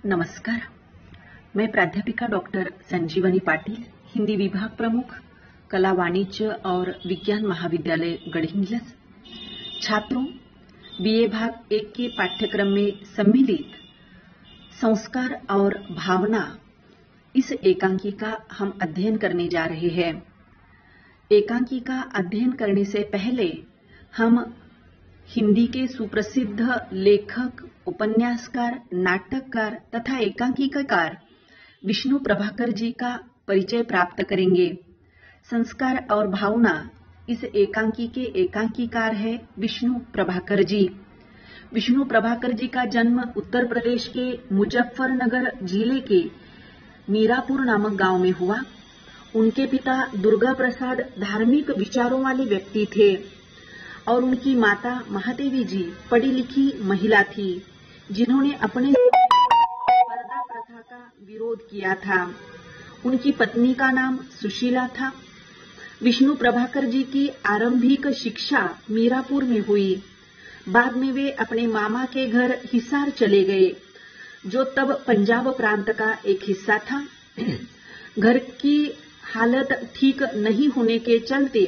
नमस्कार। मैं प्राध्यापिका डॉक्टर संजीवनी पाटिल, हिंदी विभाग प्रमुख, कला वाणिज्य और विज्ञान महाविद्यालय गढ़ीमिलस। छात्रों, बीए भाग 1 के पाठ्यक्रम में सम्मिलित संस्कार और भावना इस एकांकी का हम अध्ययन करने जा रहे हैं। एकांकी का अध्ययन करने से पहले हम हिंदी के सुप्रसिद्ध लेखक, उपन्यासकार, नाटककार तथा एकांकिकार विष्णु प्रभाकर जी का परिचय प्राप्त करेंगे। संस्कार और भावना इस एकांकी के एकांकिकार है विष्णु प्रभाकर जी। विष्णु प्रभाकर जी का जन्म उत्तर प्रदेश के मुजफ्फरनगर जिले के मीरापुर नामक गांव में हुआ। उनके पिता दुर्गा प्रसाद धार्मिक विचारों वाले व्यक्ति थे और उनकी माता महादेवी जी पढ़ी लिखी महिला थी, जिन्होंने अपने पर्दा प्रथा का विरोध किया था। उनकी पत्नी का नाम सुशीला था। विष्णु प्रभाकर जी की आरंभिक शिक्षा मीरापुर में हुई। बाद में वे अपने मामा के घर हिसार चले गए, जो तब पंजाब प्रांत का एक हिस्सा था। घर की हालत ठीक नहीं होने के चलते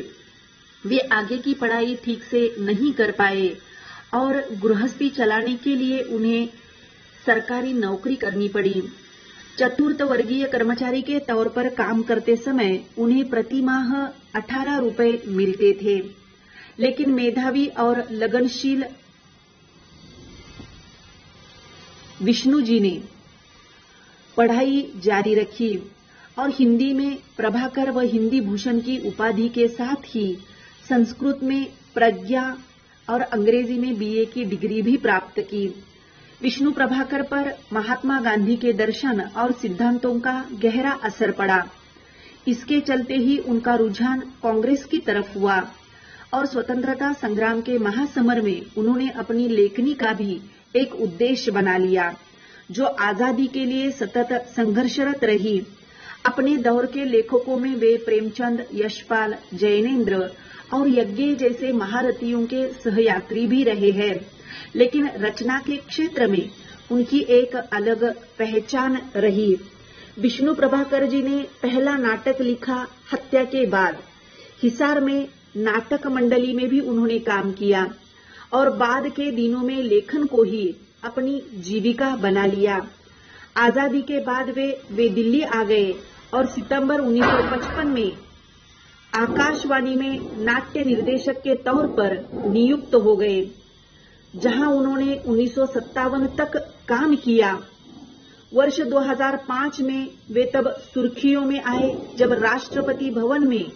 वे आगे की पढ़ाई ठीक से नहीं कर पाए और गृहस्थी चलाने के लिए उन्हें सरकारी नौकरी करनी पड़ी। चतुर्थ वर्गीय कर्मचारी के तौर पर काम करते समय उन्हें प्रति माह 18 रुपए मिलते थे, लेकिन मेधावी और लगनशील विष्णु जी ने पढ़ाई जारी रखी और हिंदी में प्रभाकर व हिंदी भूषण की उपाधि के साथ ही संस्कृत में प्रज्ञा और अंग्रेजी में बीए की डिग्री भी प्राप्त की। विष्णु प्रभाकर पर महात्मा गांधी के दर्शन और सिद्धांतों का गहरा असर पड़ा। इसके चलते ही उनका रुझान कांग्रेस की तरफ हुआ और स्वतंत्रता संग्राम के महासमर में उन्होंने अपनी लेखनी का भी एक उद्देश्य बना लिया, जो आजादी के लिए सतत संघर्षरत रही। अपने दौर के लेखकों में वे प्रेमचंद, यशपाल, जैनेन्द्र और यज्ञ जैसे महारथियों के सहयात्री भी रहे हैं, लेकिन रचना के क्षेत्र में उनकी एक अलग पहचान रही। विष्णु प्रभाकर जी ने पहला नाटक लिखा हत्या के बाद। हिसार में नाटक मंडली में भी उन्होंने काम किया और बाद के दिनों में लेखन को ही अपनी जीविका बना लिया। आजादी के बाद वे दिल्ली आ गए और सितंबर 1955 में आकाशवाणी में नाट्य निर्देशक के तौर पर नियुक्त हो गए, जहां उन्होंने 1957 तक काम किया। वर्ष 2005 में वे तब सुर्खियों में आए जब राष्ट्रपति भवन में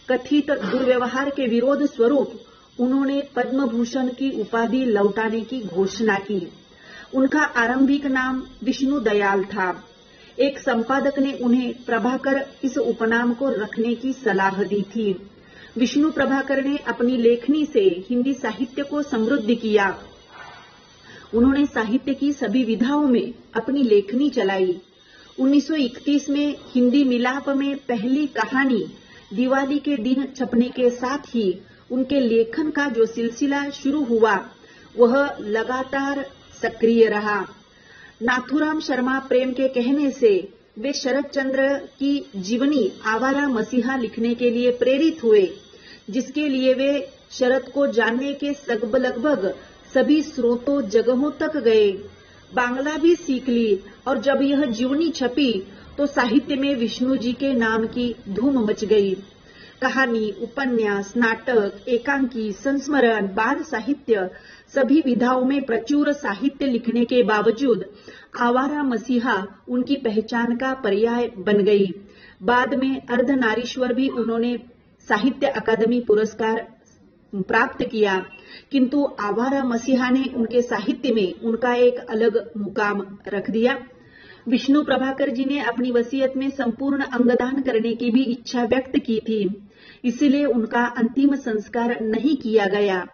कथित दुर्व्यवहार के विरोध स्वरूप उन्होंने पद्म भूषण की उपाधि लौटाने की घोषणा की। उनका आरंभिक नाम विष्णु दयाल था। एक संपादक ने उन्हें प्रभाकर इस उपनाम को रखने की सलाह दी थी। विष्णु प्रभाकर ने अपनी लेखनी से हिंदी साहित्य को समृद्ध किया। उन्होंने साहित्य की सभी विधाओं में अपनी लेखनी चलाई। 1931 में हिंदी मिलाप में पहली कहानी दिवाली के दिन छपने के साथ ही उनके लेखन का जो सिलसिला शुरू हुआ वह लगातार सक्रिय रहा। नाथुराम शर्मा प्रेम के कहने से वे शरद चंद्र की जीवनी आवारा मसीहा लिखने के लिए प्रेरित हुए, जिसके लिए वे शरद को जानने के लगभग सभी स्रोतों जगहों तक गए। बांग्ला भी सीख ली और जब यह जीवनी छपी तो साहित्य में विष्णु जी के नाम की धूम मच गई। कहानी, उपन्यास, नाटक, एकांकी, संस्मरण, बाल साहित्य सभी विधाओं में प्रचुर साहित्य लिखने के बावजूद आवारा मसीहा उनकी पहचान का पर्याय बन गई। बाद में अर्धनारीश्वर भी उन्होंने साहित्य अकादमी पुरस्कार प्राप्त किया, किंतु आवारा मसीहा ने उनके साहित्य में उनका एक अलग मुकाम रख दिया। विष्णु प्रभाकर जी ने अपनी वसीयत में संपूर्ण अंगदान करने की भी इच्छा व्यक्त की थी, इसलिए उनका अंतिम संस्कार नहीं किया गया,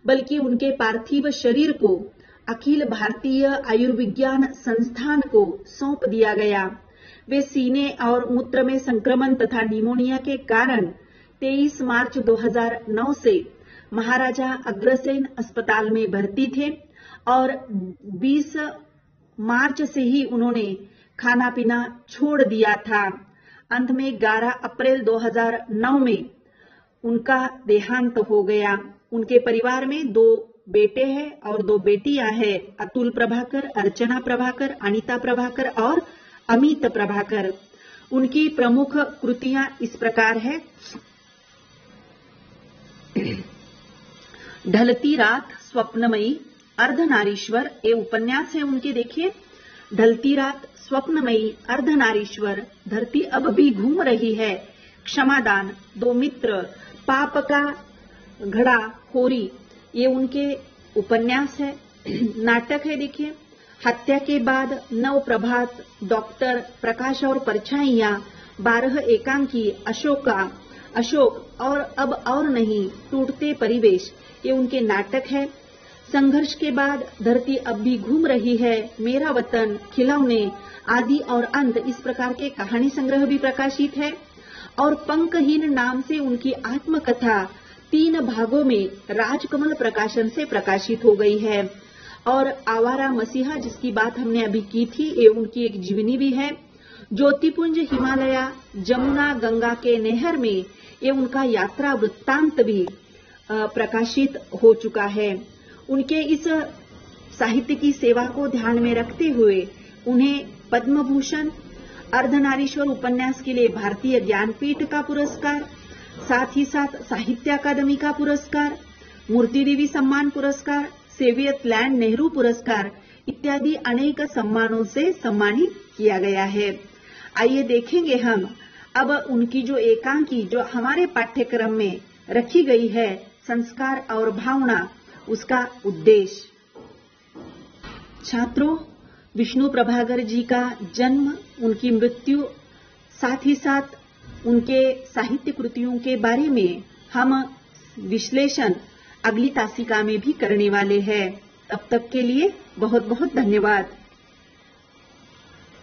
बल्कि उनके पार्थिव शरीर को अखिल भारतीय आयुर्विज्ञान संस्थान को सौंप दिया गया। वे सीने और मूत्र में संक्रमण तथा निमोनिया के कारण 23 मार्च 2009 से महाराजा अग्रसेन अस्पताल में भर्ती थे और 20 मार्च से ही उन्होंने खाना पीना छोड़ दिया था। अंत में 11 अप्रैल 2009 में उनका देहांत हो गया। उनके परिवार में 2 बेटे हैं और 2 बेटियां हैं, अतुल प्रभाकर, अर्चना प्रभाकर, अनीता प्रभाकर और अमित प्रभाकर। उनकी प्रमुख कृतियां इस प्रकार है। ढलती रात, स्वप्नमयी, अर्धनारीश्वर, ये उपन्यास है उनके। देखिए, ढलती रात, स्वप्नमयी, अर्धनारीश्वर, धरती अब भी घूम रही है, क्षमादान, 2 मित्र, पाप का घड़ा, होरी, ये उनके उपन्यास है। नाटक है, देखिए, हत्या के बाद, नव प्रभात, डॉक्टर, प्रकाश और परछाइयां, 12 एकांकी, अशोक और अब और नहीं, टूटते परिवेश, ये उनके नाटक है। संघर्ष के बाद, धरती अब भी घूम रही है, मेरा वतन, खिलौने, आदि और अंत, इस प्रकार के कहानी संग्रह भी प्रकाशित है। और पंखहीन नाम से उनकी आत्मकथा 3 भागों में राजकमल प्रकाशन से प्रकाशित हो गई है। और आवारा मसीहा, जिसकी बात हमने अभी की थी, ये उनकी एक जीवनी भी है। ज्योतिपुंज, हिमालय, जमुना, गंगा के नहर में, ये उनका यात्रा वृत्तांत भी प्रकाशित हो चुका है। उनके इस साहित्य की सेवा को ध्यान में रखते हुए उन्हें पद्म भूषण, अर्धनारीश्वर उपन्यास के लिए भारतीय ज्ञानपीठ का पुरस्कार, साथ ही साथ साहित्य अकादमी का पुरस्कार, मूर्ति देवी सम्मान पुरस्कार, सेवियत लैंड नेहरू पुरस्कार इत्यादि अनेक सम्मानों से सम्मानित किया गया है। आइए देखेंगे हम अब उनकी जो एकांकी जो हमारे पाठ्यक्रम में रखी गई है, संस्कार और भावना, उसका उद्देश्य। छात्रों, विष्णु प्रभाकर जी का जन्म, उनकी मृत्यु, साथ ही साथ उनके साहित्य कृतियों के बारे में हम विश्लेषण अगली तासिका में भी करने वाले हैं। तब तक के लिए बहुत बहुत धन्यवाद।